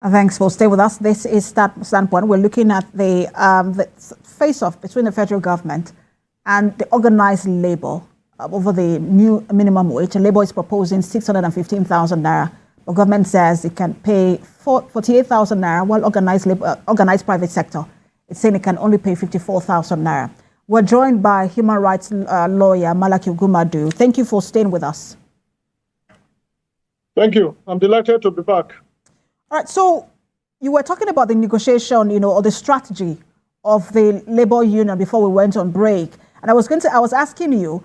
Thanks for staying with us. This is that standpoint. We're looking at the face-off between the federal government and the organized labor over the new minimum wage. The labor is proposing 615,000 naira. The government says it can pay 48,000 naira, while organized private sector, it's saying it can only pay 54,000 naira. We're joined by human rights lawyer Malaki Ugwumadu. Thank you for staying with us. Thank you. I'm delighted to be back. All right, so you were talking about the negotiation, or the strategy of the labor union before we went on break. And I was asking you,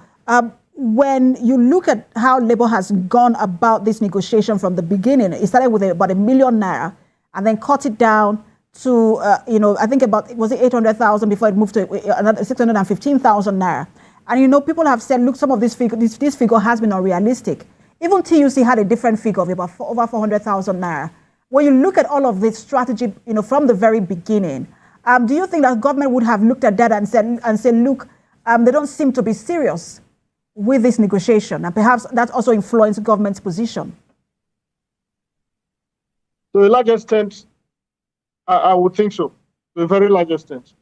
when you look at how labor has gone about this negotiation from the beginning, it started with about 1 million naira and then cut it down to, I think was it 800,000 before it moved to another 615,000 naira. And, people have said, look, some of this figure has been unrealistic. Even TUC had a different figure of about over 400,000 naira. When you look at all of this strategy, from the very beginning, do you think that government would have looked at that and said, look, they don't seem to be serious with this negotiation, and perhaps that also influenced government's position? To a large extent, I would think so. To a very large extent.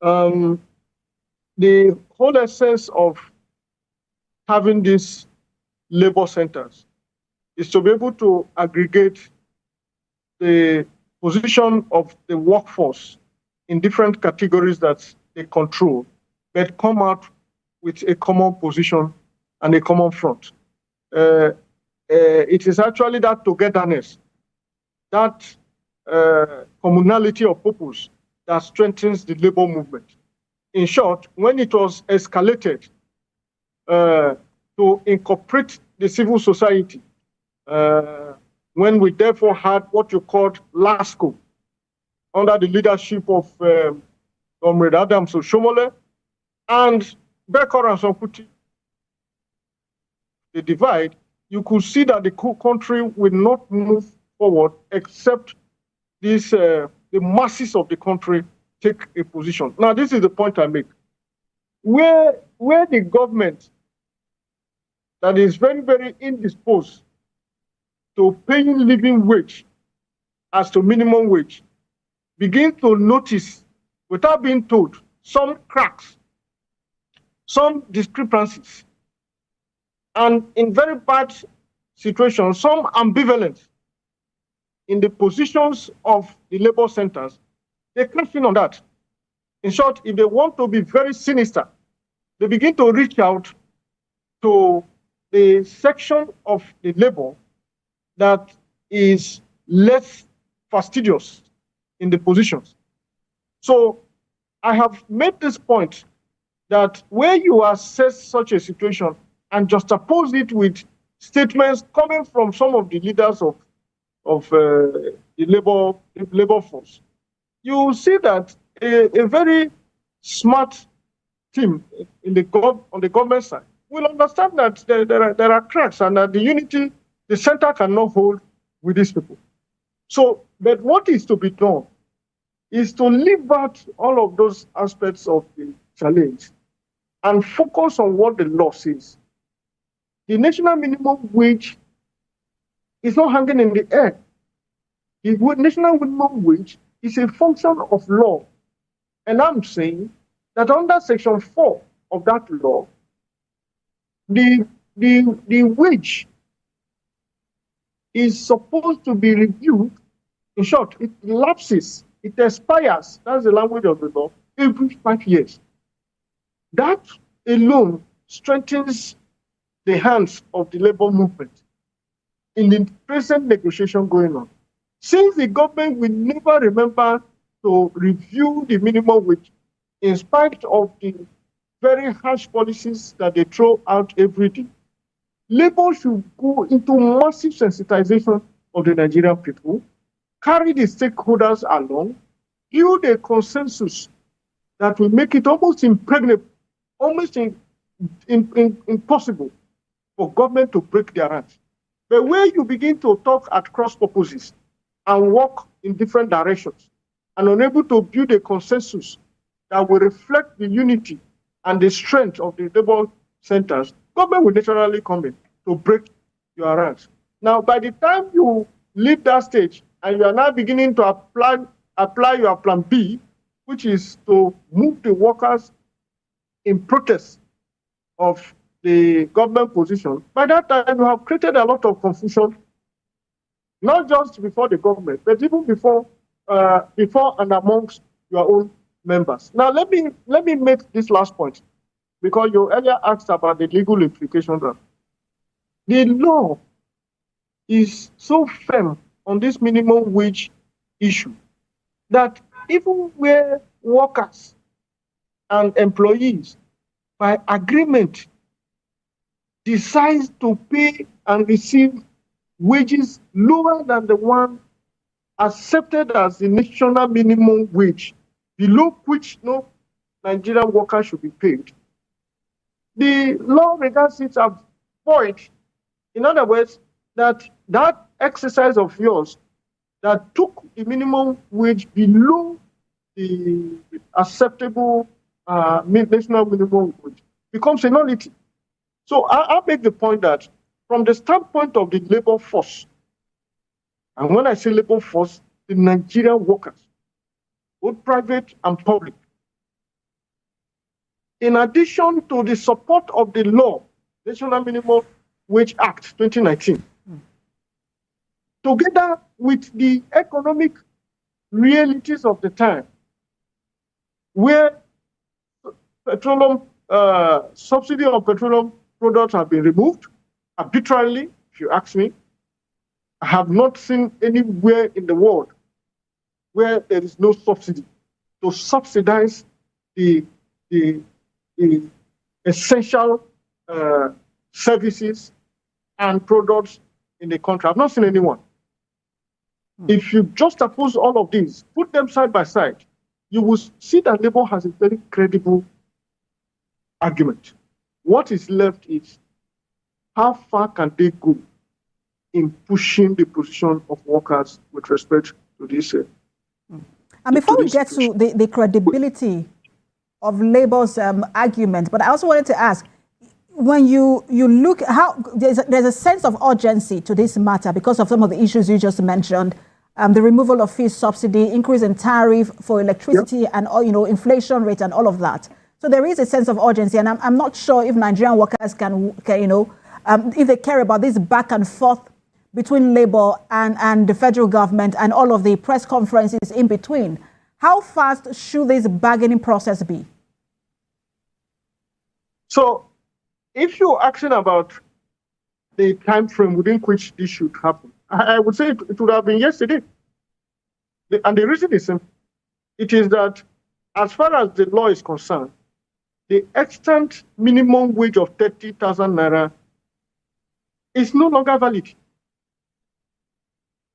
The whole essence of having these labor centers is to be able to aggregate the position of the workforce in different categories that they control, but come out with a common position and a common front. It is actually that togetherness, that communality of purpose that strengthens the labor movement. In short, when it was escalated to incorporate the civil society, when we therefore had what you called LASCO, under the leadership of Comrade Adams Oshomole and Bekor and Sonkuti, the divide, you could see that the country will not move forward except the masses of the country take a position. Now, this is the point I make. Where the government that is very, very indisposed to paying living wage as to minimum wage, begin to notice, without being told, some cracks, some discrepancies, and in very bad situations, some ambivalence in the positions of the labor centers, they cash in on that. In short, if they want to be very sinister, they begin to reach out to the section of the labor that is less fastidious in the positions. So I have made this point that where you assess such a situation and juxtapose it with statements coming from some of the leaders of the labor force, you will see that a very smart team on the government side will understand that there are cracks and that the center cannot hold with these people. So, but what is to be done is to leave out all of those aspects of the challenge and focus on what the law says. The national minimum wage is not hanging in the air. The national minimum wage is a function of law. And I'm saying that under Section 4 of that law, the wage is supposed to be reviewed. In short, it lapses, it expires, that's the language of the law, every 5 years. That alone strengthens the hands of the labor movement in the present negotiation going on. Since the government will never remember to review the minimum wage, in spite of the very harsh policies that they throw out every day, labor should go into massive sensitization of the Nigerian people, carry the stakeholders along, build a consensus that will make it almost impregnable, almost impossible for government to break their hands. But where you begin to talk at cross purposes and walk in different directions and unable to build a consensus that will reflect the unity and the strength of the labor centers, government will naturally come in to break your ranks. Now, by the time you leave that stage and you are now beginning to apply your plan B, which is to move the workers in protest of the government position, by that time you have created a lot of confusion, not just before the government, but even before and amongst your own members. Now, let me make this last point, because you earlier asked about the legal implications. The law is so firm on this minimum wage issue that even where workers and employees, by agreement, decide to pay and receive wages lower than the one accepted as the national minimum wage, below which no Nigerian worker should be paid, the law regards it as void. In other words, that exercise of yours that took the minimum wage below the acceptable national minimum wage becomes a nullity. So I make the point that from the standpoint of the labor force, and when I say labor force, the Nigerian workers, both private and public, in addition to the support of the law, National Minimum Wage Act 2019, together with the economic realities of the time, where petroleum subsidy on petroleum products have been removed arbitrarily, if you ask me. I have not seen anywhere in the world where there is no subsidy to subsidize the essential services and products in the country. I've not seen anyone. If you just oppose all of these, put them side by side, you will see that Labour has a very credible argument. What is left is how far can they go in pushing the position of workers with respect to this. And before we get to the credibility of Labour's argument, but I also wanted to ask, when you look how there's a sense of urgency to this matter because of some of the issues you just mentioned, the removal of fees subsidy, increase in tariff for electricity, yep, and all, inflation rate and all of that. So there is a sense of urgency, and I'm not sure if Nigerian workers can if they care about this back and forth between Labour and the federal government and all of the press conferences in between. How fast should this bargaining process be? So, if you're asking about the time frame within which this should happen, I would say it would have been yesterday. And the reason is simple. It is that as far as the law is concerned, the extant minimum wage of 30,000 naira is no longer valid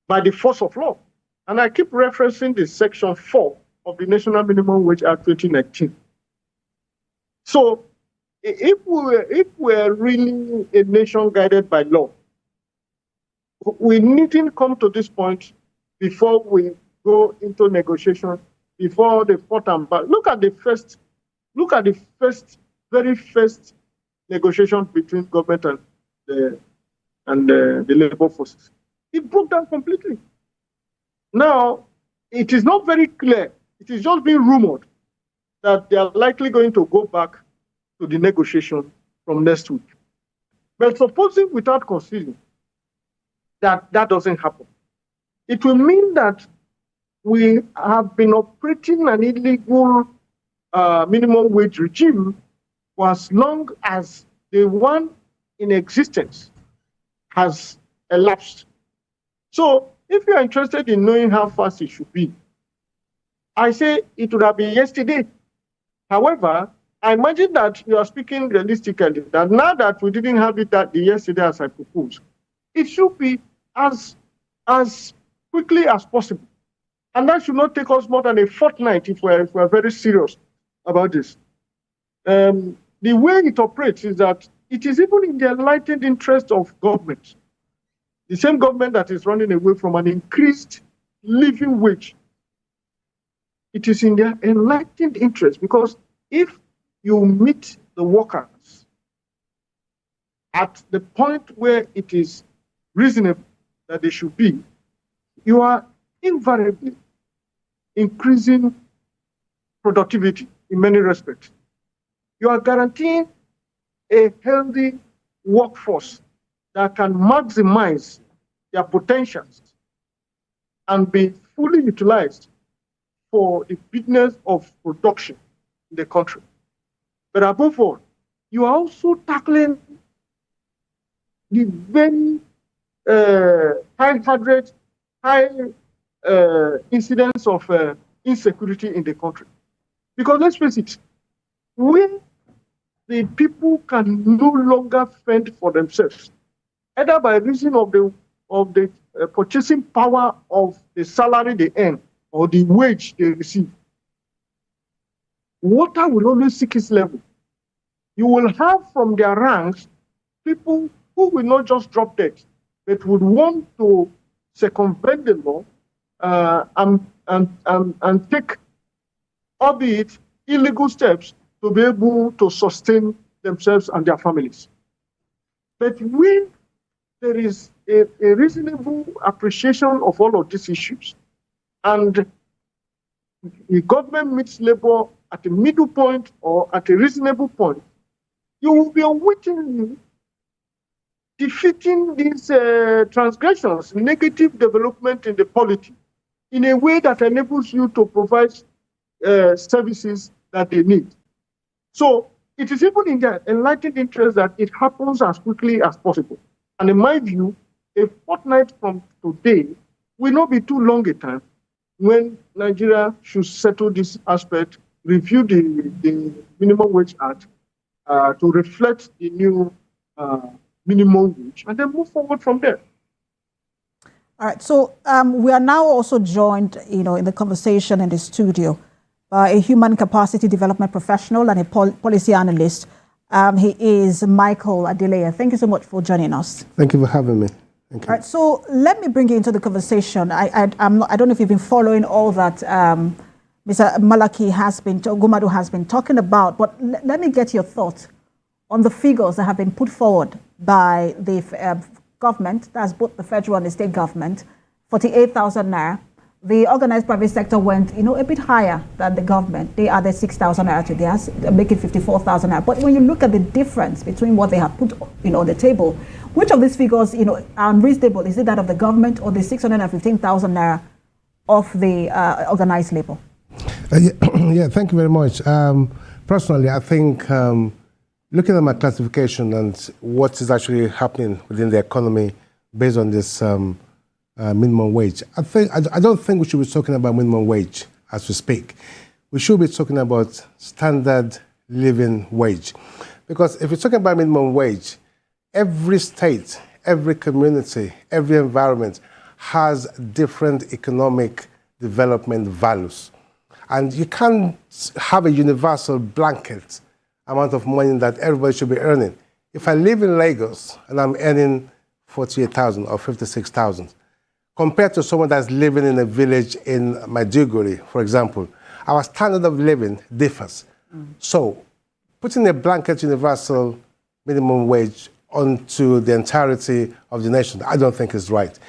by the force of law. And I keep referencing the Section 4 of the National Minimum Wage Act 2019. So if we're really a nation guided by law, we needn't come to this point before we go into negotiation, before the fourth and back. Look at the very first negotiation between government and the labor forces. It broke down completely. Now, it is not very clear. It is just being rumored that they are likely going to go back to the negotiation from next week. But supposing without considering that doesn't happen, it will mean that we have been operating an illegal minimum wage regime for as long as the one in existence has elapsed. So if you are interested in knowing how fast it should be, I say it would have been yesterday. However, I imagine that you are speaking realistically, that now that we didn't have it that yesterday as I proposed, it should be as quickly as possible. And that should not take us more than a fortnight if we're very serious about this. The way it operates is that it is even in the enlightened interest of government, the same government that is running away from an increased living wage. It is in their enlightened interest, because if you meet the workers at the point where it is reasonable that they should be, you are invariably increasing productivity in many respects. You are guaranteeing a healthy workforce that can maximize their potentials and be fully utilized for the business of production in the country. But above all, you are also tackling the very high incidence of insecurity in the country. Because let's face it, when the people can no longer fend for themselves, either by reason of the purchasing power of the salary they earn or the wage they receive, water will always seek its level. You will have from their ranks people who will not just drop dead, but would want to circumvent the law and take, albeit illegal steps, to be able to sustain themselves and their families. But when there is a reasonable appreciation of all of these issues, and the government meets labor at a middle point or at a reasonable point, you will be unwittingly defeating these transgressions, negative development in the polity, in a way that enables you to provide services that they need. So it is even in their enlightened interest that it happens as quickly as possible. And in my view, a fortnight from today will not be too long a time when Nigeria should settle this aspect, review the Minimum Wage Act to reflect the new minimum wage, and then move forward from there. All right. So we are now also joined, in the conversation in the studio by a human capacity development professional and a policy analyst. He is Michael Adeleye. Thank you so much for joining us. Thank you for having me. Thank you. All right. So let me bring you into the conversation. I don't know if you've been following all that Mr. Ugwumadu has been talking about, but let me get your thoughts on the figures that have been put forward by the government, that's both the federal and the state government, 48,000 naira. The organized private sector went, a bit higher than the government. They added 6,000 naira to theirs, making 54,000 naira. But when you look at the difference between what they have put, on the table, which of these figures, are unreasonable? Is it that of the government or the 615,000 naira of the organized labor? Yeah, thank you very much. Personally, I think looking at my classification and what is actually happening within the economy based on this minimum wage, I don't think we should be talking about minimum wage as we speak. We should be talking about standard living wage. Because if you're talking about minimum wage, every state, every community, every environment has different economic development values. And you can't have a universal blanket amount of money that everybody should be earning. If I live in Lagos and I'm earning 48,000 or 56,000, compared to someone that's living in a village in Maiduguri, for example, our standard of living differs. So putting a blanket universal minimum wage onto the entirety of the nation, I don't think is right.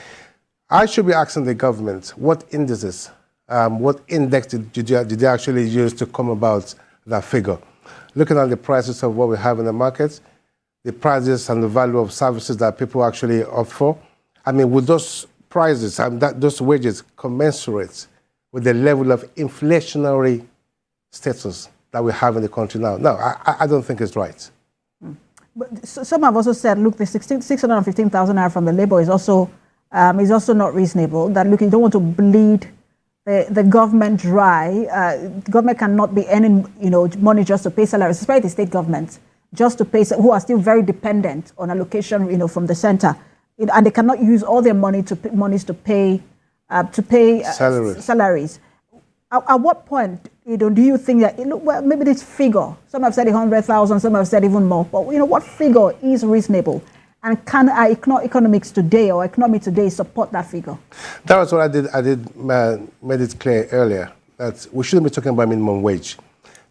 I should be asking the government what indices, what index did they actually use to come about that figure? Looking at the prices of what we have in the market, the prices and the value of services that people actually opt for. I mean, would those prices and those wages commensurate with the level of inflationary status that we have in the country now? No, I don't think it's right. But some have also said, look, the 615,000 naira from the labor is also not reasonable. That, look, you don't want to bleed the government dry. The government cannot be earning, money just to pay salaries, especially the state government, just to pay, who are still very dependent on allocation, from the center, and they cannot use all their money to pay salaries. At what point, do you think that, well, maybe this figure, some have said 100,000, some have said even more, but what figure is reasonable? And can our economics today or economy today support that figure? That was what I did made it clear earlier, that we shouldn't be talking about minimum wage.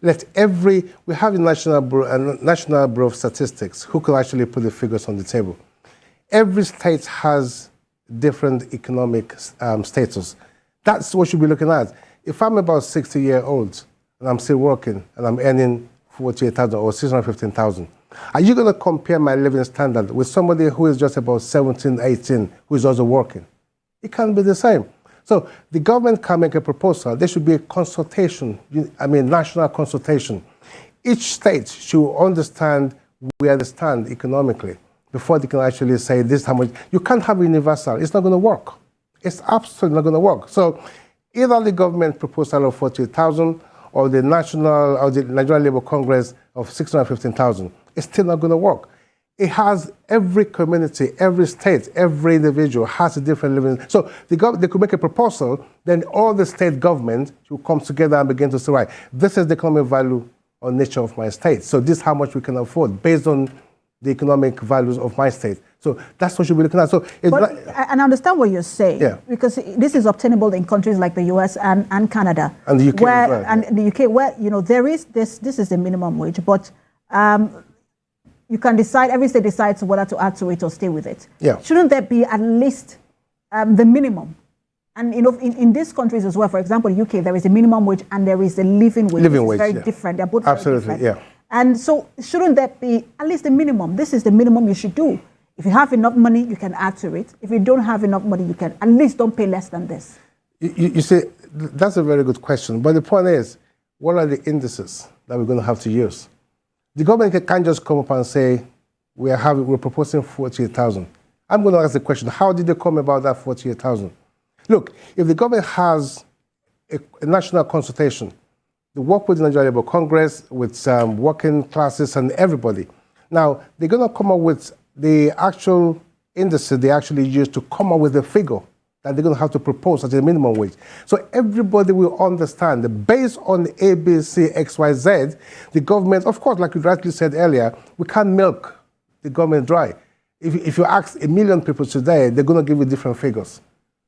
We have the National Bureau of Statistics who can actually put the figures on the table. Every state has different economic status. That's what you should be looking at. If I'm about 60-year-old and I'm still working and I'm earning 48,000 or 615,000, are you going to compare my living standard with somebody who is just about 17, 18, who is also working? It can't be the same. So the government can make a proposal. There should be a consultation, national consultation. Each state should understand where they stand economically before they can actually say this is how much. You can't have universal. It's not going to work. It's absolutely not going to work. So either the government proposal of 48,000 or the Nigerian Labour Congress of 615,000, it's still not going to work. It has every community, every state, every individual has a different living. So they could make a proposal, then all the state governments should come together and begin to say, right, this is the economic value or nature of my state. So this is how much we can afford based on the economic values of my state. So that's what you'll be looking at. So and I understand what you're saying, yeah, because this is obtainable in countries like the US and Canada. And the UK where, as well, and yeah. the UK, where, there is this is the minimum wage, but you can decide, every state decides whether to add to it or stay with it. Yeah. Shouldn't there be at least the minimum? And in these countries as well, for example, UK, there is a minimum wage and there is a living wage. Living wage, very yeah. different. They're both absolutely, very different. yeah. And so shouldn't that be at least the minimum? This is the minimum you should do. If you have enough money, you can add to it. If you don't have enough money, you can at least don't pay less than this. You see, that's a very good question. But the point is, what are the indices that we're going to have to use? The government can't just come up and say, we're proposing 48,000. I'm going to ask the question, how did they come about that 48,000? Look, if the government has a national consultation, they work with the Nigerian Labour Congress, with working classes and everybody. Now, they're going to come up with the actual indices they actually use to come up with a figure that they're going to have to propose as a minimum wage. So everybody will understand that based on ABC, XYZ, the government, of course, like you rightly said earlier, we can't milk the government dry. If you ask 1 million people today, they're going to give you different figures.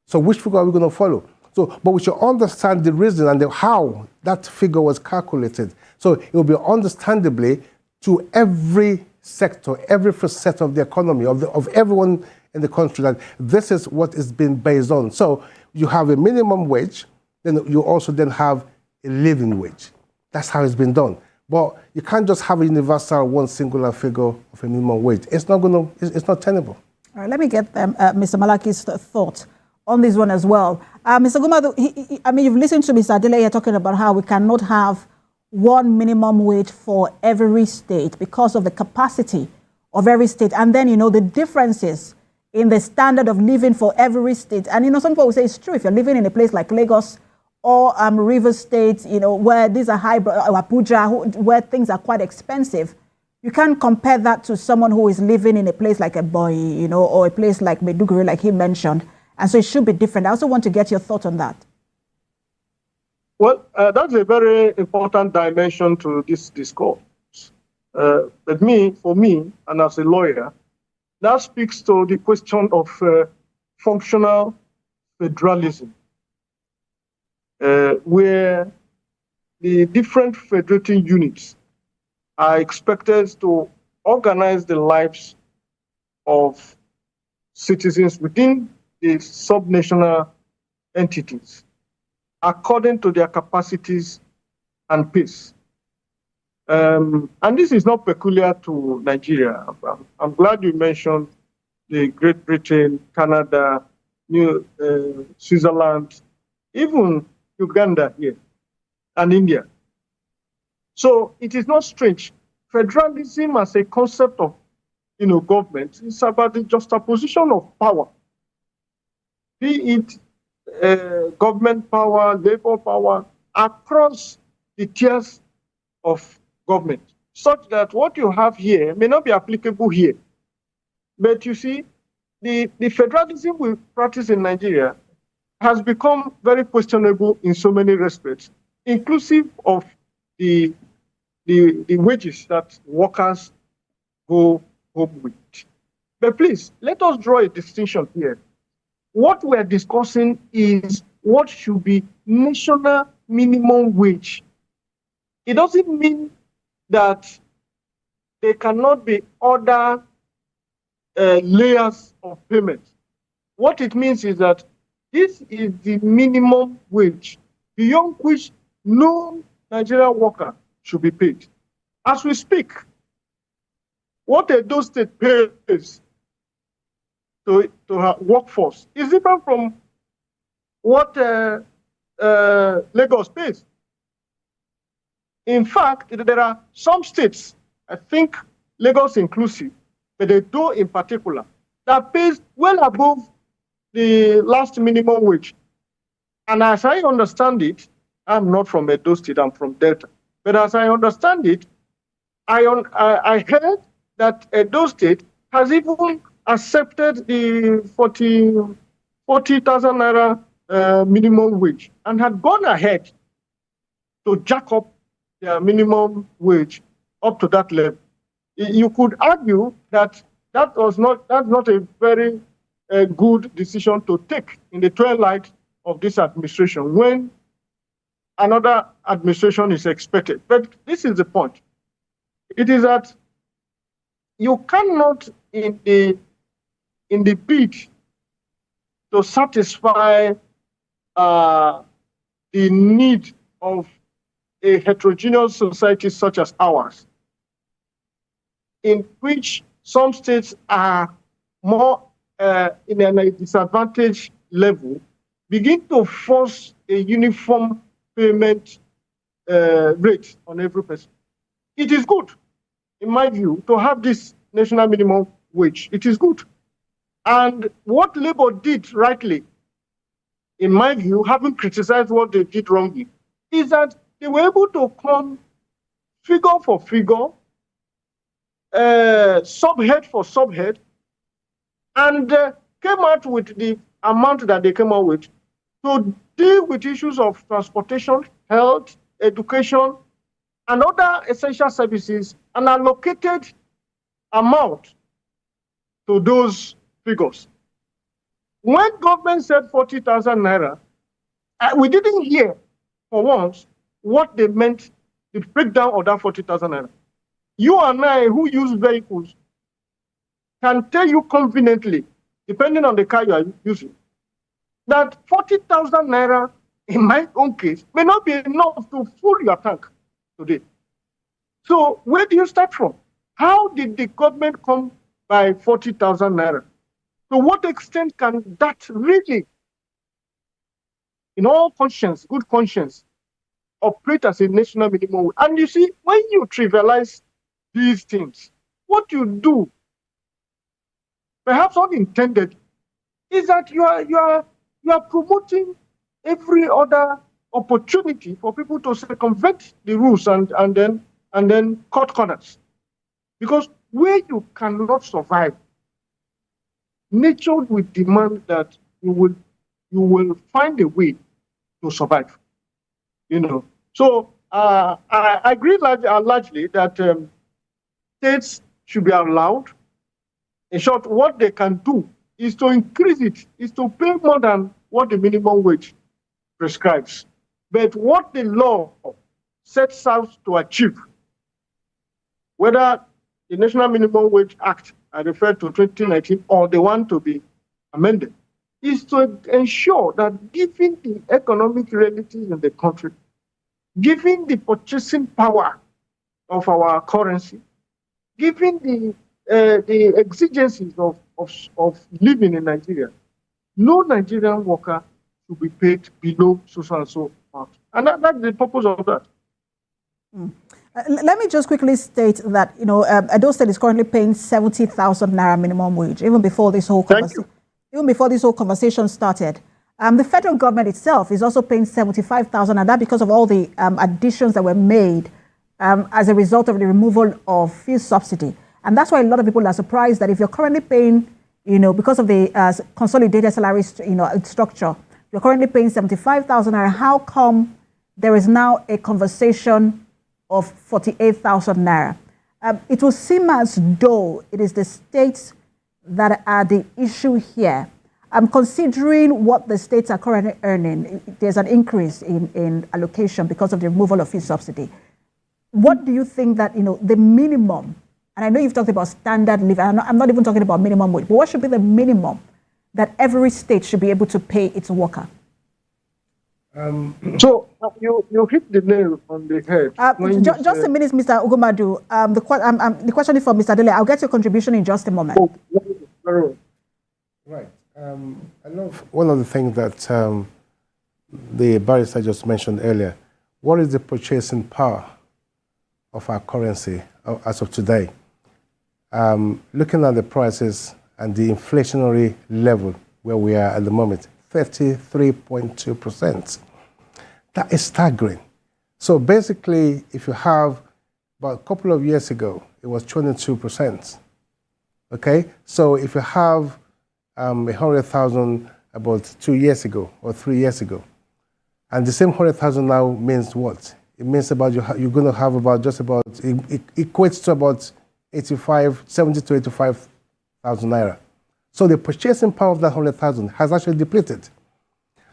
So which figure are we going to follow? So, but we should understand the reason and how that figure was calculated. So it will be understandably to every sector, every facet of the economy, of everyone in the country, that this is what is being based on. So you have a minimum wage, then you also then have a living wage. That's how it's been done. But you can't just have a universal, one singular figure of a minimum wage. It's not tenable. All right, let me get Mr. Malaki's thought on this one as well. Mr. Ugwumadu, you've listened to Mr. Adeleye talking about how we cannot have one minimum wage for every state because of the capacity of every state. And then, the differences in the standard of living for every state. And, some people will say it's true. If you're living in a place like Lagos or Rivers State, where these are high, or Abuja, where things are quite expensive, you can't compare that to someone who is living in a place like Ebonyi, or a place like Maiduguri, like he mentioned. And so it should be different. I also want to get your thought on that. Well, that's a very important dimension to this discourse. But for me, and as a lawyer, that speaks to the question of functional federalism, where the different federating units are expected to organize the lives of citizens within the subnational entities according to their capacities and pace. And this is not peculiar to Nigeria. I'm glad you mentioned the Great Britain, Canada, Switzerland, even Uganda here, and India. So it is not strange. Federalism as a concept of government is about the juxtaposition of power, be it government power, labor power, across the tiers of government, such that what you have here may not be applicable here. But you see, the federalism we practice in Nigeria has become very questionable in so many respects, inclusive of the wages that workers go home with. But please, let us draw a distinction here. What we're discussing is what should be national minimum wage. It doesn't mean that there cannot be other layers of payment. What it means is that This is the minimum wage, beyond which no Nigerian worker should be paid. As we speak, what Edo State pays to her workforce is different from what Lagos pays. In fact, there are some states, I think Lagos inclusive, but Edo in particular, that pays well above the last minimum wage. And as I understand it, I'm not from Edo State, I'm from Delta. But as I understand it, I heard that Edo State has even accepted the 40,000 naira minimum wage and had gone ahead to jack up their minimum wage up to that level. You could argue that that's not a very good decision to take in the twilight of this administration when another administration is expected. But this is the point. It is that you cannot, in the bid to satisfy the need of a heterogeneous society such as ours, in which some states are more in a disadvantaged level, begin to force a uniform payment rate on every person. It is good, in my view, to have this national minimum wage. It is good. And what Labour did rightly, in my view, having criticized what they did wrongly, is that they were able to come figure for figure, subhead for subhead, and came out with the amount that they came out with to deal with issues of transportation, health, education, and other essential services, and allocated amount to those figures. When government said 40,000 naira, we didn't hear for once what they meant, the breakdown of that 40,000 naira. You and I, who use vehicles, can tell you conveniently, depending on the car you are using, that 40,000 naira, in my own case, may not be enough to fill your tank today. So where do you start from? How did the government come by 40,000 naira? To what extent can that really, in all conscience, good conscience, operate as a national minimum wage? And you see, when you trivialize these things, what you do, perhaps unintended, is that you are promoting every other opportunity for people to circumvent the rules and then cut corners. Because where you cannot survive, nature will demand that you will find a way to survive. So I agree largely that states should be allowed. In short, what they can do is to increase it, is to pay more than what the minimum wage prescribes. But what the law sets out to achieve, whether the National Minimum Wage Act I referred to 2019 or the one to be amended, is to ensure that given the economic realities in the country, given the purchasing power of our currency, given the exigencies of living in Nigeria, no Nigerian worker should be paid below so and so amount. And that's the purpose of that. Let me just quickly state that, Edo State is currently paying 70,000 naira minimum wage, even before this whole conversation started. The federal government itself is also paying 75,000, and that because of all the additions that were made as a result of the removal of fuel subsidy. And that's why a lot of people are surprised that if you're currently paying, because of the consolidated salary, structure, you're currently paying 75,000 naira. How come there is now a conversation of 48,000 naira? It will seem as though it is the states that are the issue here. Considering what the states are currently earning, there's an increase in allocation because of the removal of fuel subsidy. What do you think that, the minimum, and I know you've talked about standard living, I'm not even talking about minimum wage, but what should be the minimum that every state should be able to pay its worker? So you hit the nail on the head. Just a minute, Mr. Ugwumadu. The question is for Mr. Dele. I'll get your contribution in just a moment. Oh, very well. Right. I love one of the things that the barrister just mentioned earlier. What is the purchasing power of our currency as of today? Looking at the prices and the inflationary level where we are at the moment, 33.2%. That is staggering. So basically, if you have, about a couple of years ago, it was 22%. Okay? So if you have 100,000 about 2 years ago or 3 years ago, and the same 100,000 now means what? It means about you're going to have about just about, it equates to about 70 to 85,000 naira. So the purchasing power of that 100,000 has actually depleted.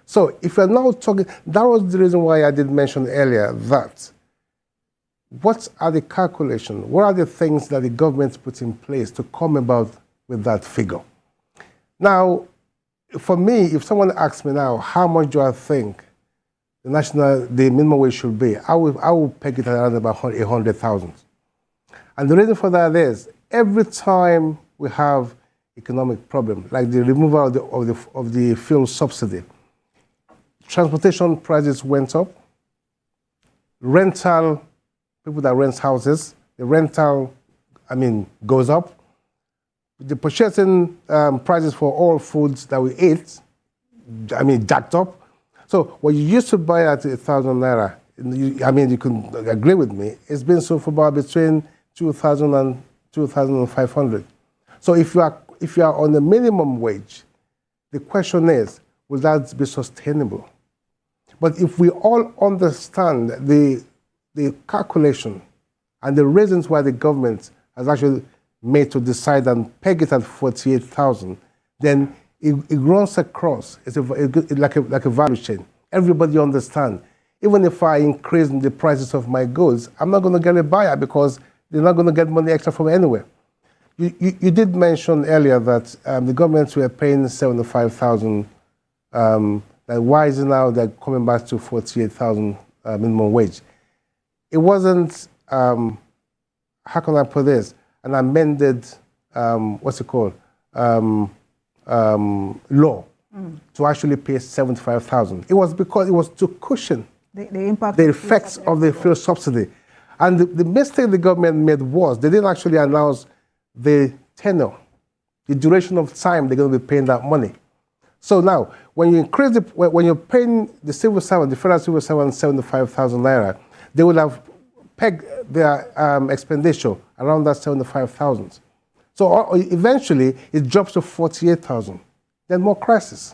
So if you're now talking, that was the reason why I did mention earlier that what are the calculations, what are the things that the government put in place to come about with that figure? Now, for me, if someone asks me now, how much do I think the minimum wage should be, I will peg it around about 100,000. And the reason for that is, every time we have economic problem, like the removal of the fuel subsidy, transportation prices went up, rental, people that rent houses, the rental, goes up. The purchasing prices for all foods that we eat, jacked up. So what you used to buy at 1,000 naira, you can agree with me, it's been sold for about between 2,000 and 2,500. So if you are on the minimum wage, the question is, will that be sustainable? But if we all understand the calculation and the reasons why the government has actually made to decide and peg it at 48,000, then it runs across. It's like a value chain. Everybody understands. Even if I increase the prices of my goods, I'm not going to get a buyer because they're not going to get money extra from anywhere. You did mention earlier that the governments were paying 75,000. Why is it now they're coming back to 48,000 minimum wage? It wasn't, how can I put this, an amended, law to actually pay 75,000. It was because it was to cushion the effects of the fuel subsidy. And the mistake the government made was they didn't actually announce the tenure, the duration of time they're going to be paying that money. So now, when you increase when you're paying the civil servant, the federal civil servant 75,000 naira, they will have pegged their expenditure around that 75,000. So eventually, it drops to 48,000. Then more crisis.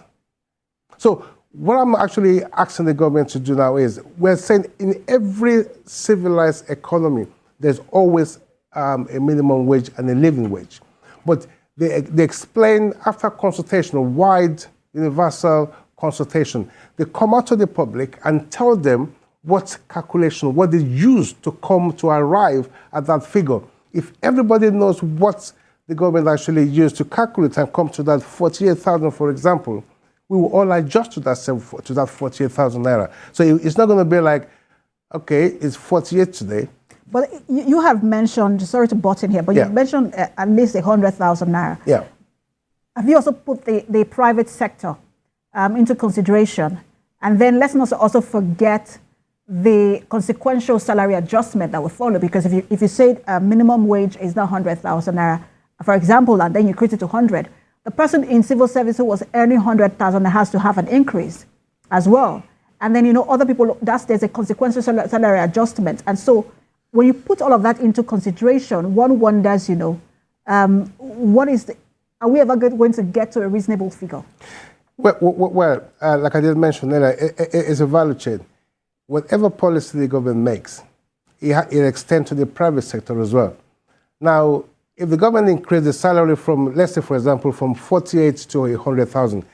So what I'm actually asking the government to do now is, we're saying in every civilized economy, there's always a minimum wage and a living wage. But they explain after consultation, a wide universal consultation, they come out to the public and tell them what calculation, what they use to come to arrive at that figure. If everybody knows what the government actually used to calculate and come to that 48,000, for example, we will all adjust to that 48,000 naira. So it's not going to be like, okay, it's 48 today. But you have mentioned, sorry to butt in here, but you've mentioned at least 100,000 naira. Yeah. Have you also put the private sector into consideration? And then let's not also forget the consequential salary adjustment that will follow, because if you say minimum wage is now 100,000 naira, for example, and then you increase it to 100, the person in civil service who was earning 100,000 has to have an increase as well. And then, other people, there's a consequential salary adjustment. And so when you put all of that into consideration, one wonders, are we ever going to get to a reasonable figure? Well, like I did mention earlier, it's a value chain. Whatever policy the government makes, it extends to the private sector as well. Now, if the government increases the salary from, let's say, for example, from 48 to 100,000,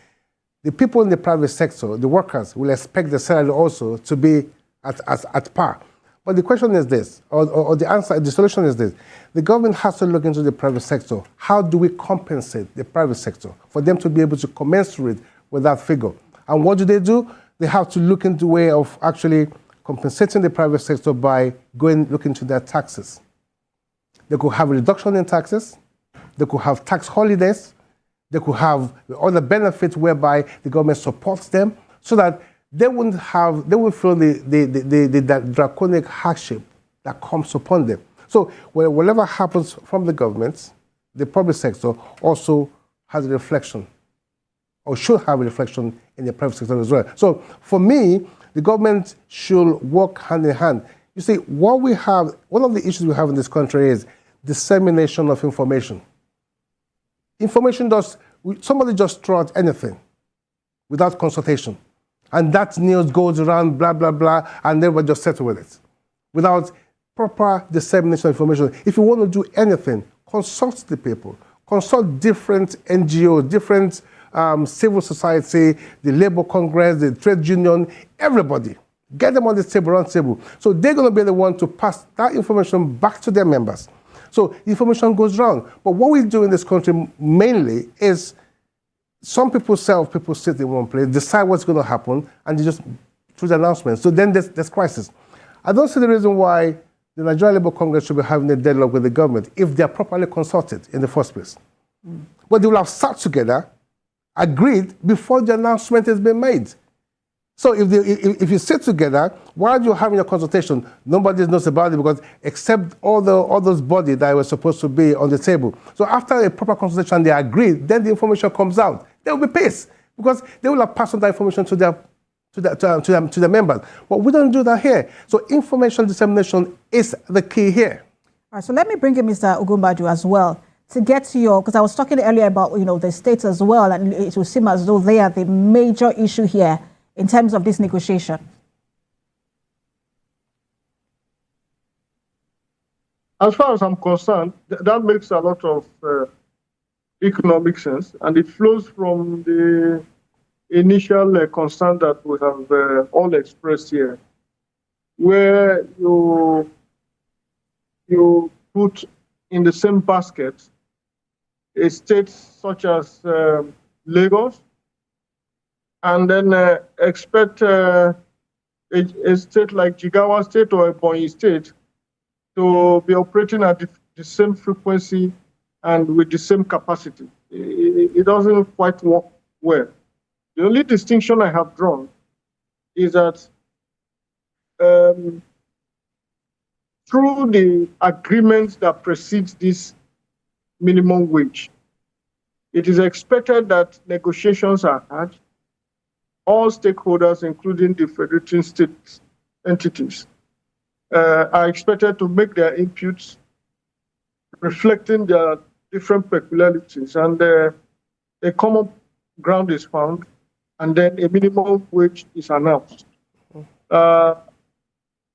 the people in the private sector, the workers, will expect the salary also to be at par. But the question is this, or the answer, the solution is this. The government has to look into the private sector. How do we compensate the private sector for them to be able to commensurate with that figure? And what do? They have to look into a way of actually compensating the private sector by looking into their taxes. They could have a reduction in taxes. They could have tax holidays. They could have other benefits whereby the government supports them so that they wouldn't feel the draconic hardship that comes upon them. So whatever happens from the government, the public sector also has a reflection, or should have a reflection in the private sector as well. So for me, the government should work hand in hand. You see, one of the issues we have in this country is dissemination of information. Somebody just throw out anything without consultation. And that news goes around, blah, blah, blah, and everybody just settle with it without proper dissemination of information. If you want to do anything, consult the people, consult different NGOs, different civil society, the Labour Congress, the trade union, everybody. Get them on the table, round table. So they're going to be the one to pass that information back to their members. So information goes around. But what we do in this country mainly is some people sit in one place, decide what's going to happen, and they just through the announcements. So then there's crisis. I don't see the reason why the Nigerian Labour Congress should be having a deadlock with the government if they're properly consulted in the first place. But they will have sat together, agreed, before the announcement has been made. So if you sit together, while you're having your consultation, nobody knows about it because except all those bodies that were supposed to be on the table. So after a proper consultation, they agree, then the information comes out. There will be peace because they will have passed on that information to their members. But we don't do that here. So information dissemination is the key here. All right, so let me bring in Mr. Ugwumadu as well to get to because I was talking earlier about the states as well, and it will seem as though they are the major issue here in terms of this negotiation. As far as I'm concerned, that makes a lot of economic sense, and it flows from the initial concern that we have all expressed here, where you put in the same basket a state such as Lagos, and then expect a state like Jigawa State or Ebonyi State to be operating at the same frequency and with the same capacity. It doesn't quite work well. The only distinction I have drawn is that through the agreements that precedes this minimum wage, it is expected that negotiations are had. All stakeholders, including the federating state entities, are expected to make their inputs reflecting their different peculiarities, and a common ground is found, and then a minimum wage is announced. But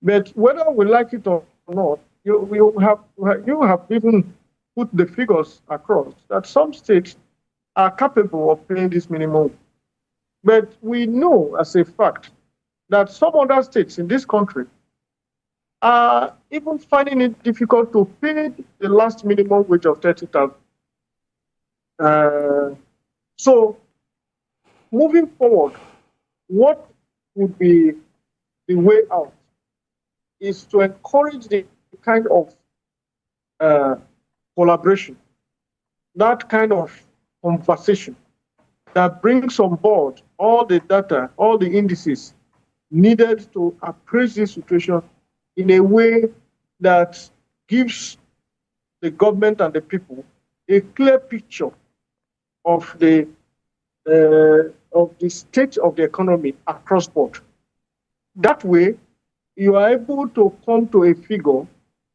whether we like it or not, you have even put the figures across that some states are capable of paying this minimum. But we know as a fact that some other states in this country are even finding it difficult to pay the last minimum wage of 30,000. So, moving forward, what would be the way out is to encourage the kind of collaboration, that kind of conversation that brings on board all the data, all the indices needed to appraise this situation in a way that gives the government and the people a clear picture of the state of the economy across board. That way, you are able to come to a figure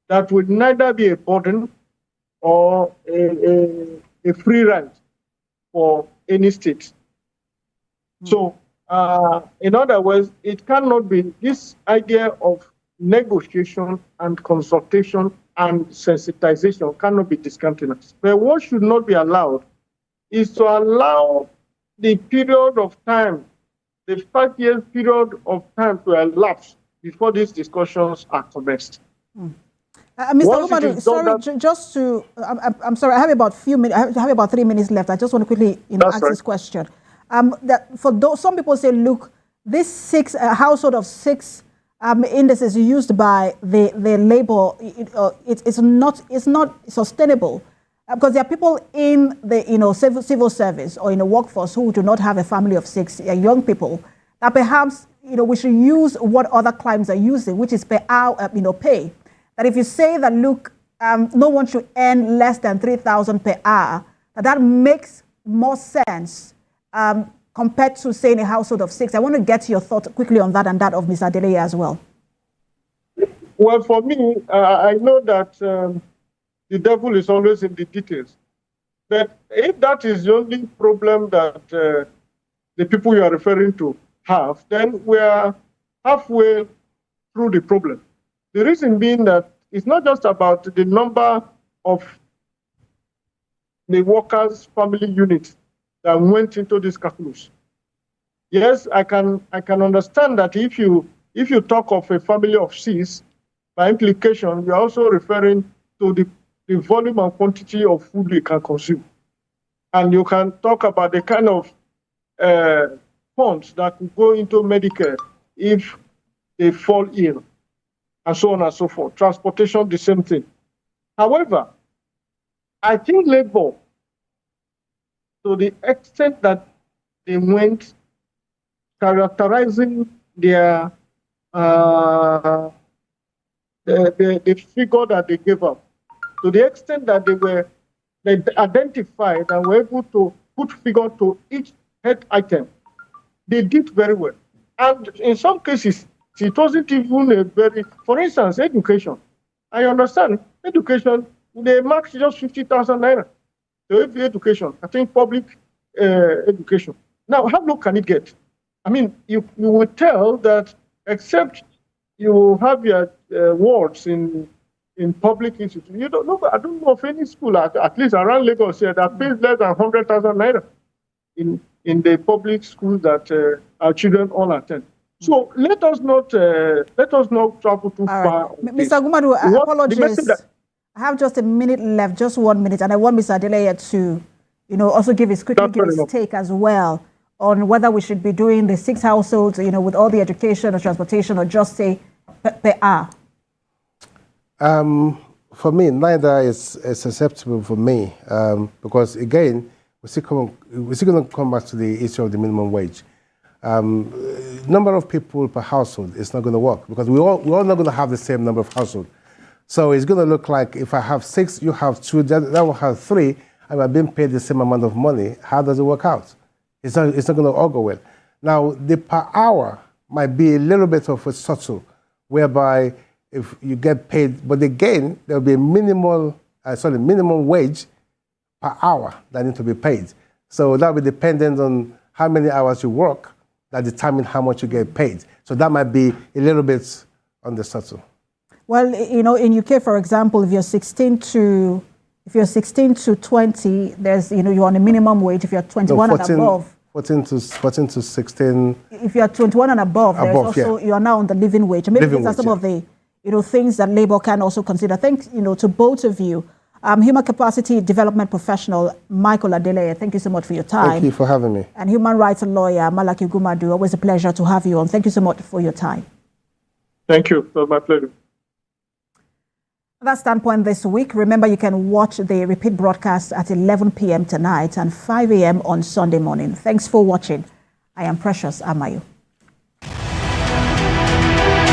that would neither be a burden or a free ride for any state. So, in other words, it cannot be this idea of negotiation and consultation and sensitization cannot be discountenanced. But what should not be allowed is to allow the period of time, the 5 year period of time to elapse before these discussions are commenced. Mr. Ugwumadu, sorry, just to, I'm sorry, I have about few minutes. I have about 3 minutes left. I just want to quickly, ask this question. That for those, some people say, look, this household of six indices used by the labor, it's not sustainable, because there are people in the civil service or in the workforce who do not have a family of six, young people, that perhaps we should use what other clients are using, which is per hour pay. That if you say that, look, no one should earn less than 3,000 per hour, that makes more sense compared to, say, in a household of six. I want to get your thought quickly on that and that of Mr. Adeleye as well. Well, for me, I know that the devil is always in the details. But if that is the only problem that the people you are referring to have, then we are halfway through the problem. The reason being that it's not just about the number of the workers' family units that went into this calculus. Yes, I can understand that if you talk of a family of six, by implication, you're also referring to the volume and quantity of food you can consume. And you can talk about the kind of funds that could go into Medicare if they fall ill, and so on and so forth. Transportation, the same thing. However, I think labor, to the extent that they went characterizing their the figure that they gave up, to the extent that they identified and were able to put figure to each head item, they did very well. And in some cases, it wasn't even a very, for instance, education. I understand education, they marked just 50,000 naira. So every education, I think public education. Now, how low can it get? I mean, you would tell that except you have your wards in public institutions, you don't know. I don't know of any school, at least around Lagos, that pays less than 100,000 naira in the public schools that our children all attend. So let us not travel too far. Mr. Ugwumadu, I apologize. I have just a minute left, just 1 minute, and I want Mr. Adeleye to, also give his take as well on whether we should be doing the six households, with all the education or transportation, or just say per hour. For me, neither is acceptable for me, because again, we're still going to come back to the issue of the minimum wage. Number of people per household is not going to work, because we're all not going to have the same number of households. So it's going to look like if I have six, you have two, that will have three, and we're being paid the same amount of money. How does it work out? It's not going to all go well. Now, the per hour might be a little bit of a subtle, whereby if you get paid, but again, there'll be a minimum wage per hour that need to be paid. So that will be dependent on how many hours you work that determine how much you get paid. So that might be a little bit on the subtle. Well, in UK, for example, if you're 16 to 20, there's, you're on a minimum wage. If you're 21 and above. 14 to 16. If you're 21 and above, there's also, you are now on the living wage. Maybe these are some of the, things that labor can also consider. Thanks, to both of you. Human capacity development professional, Michael Adeleye, thank you so much for your time. Thank you for having me. And human rights lawyer, Malaki Ugwumadu, always a pleasure to have you on. Thank you so much for your time. Thank you. It was my pleasure. That's Standpoint this week. Remember, you can watch the repeat broadcast at 11 p.m. tonight and 5 a.m. on Sunday morning. Thanks for watching. I am Precious Amayo.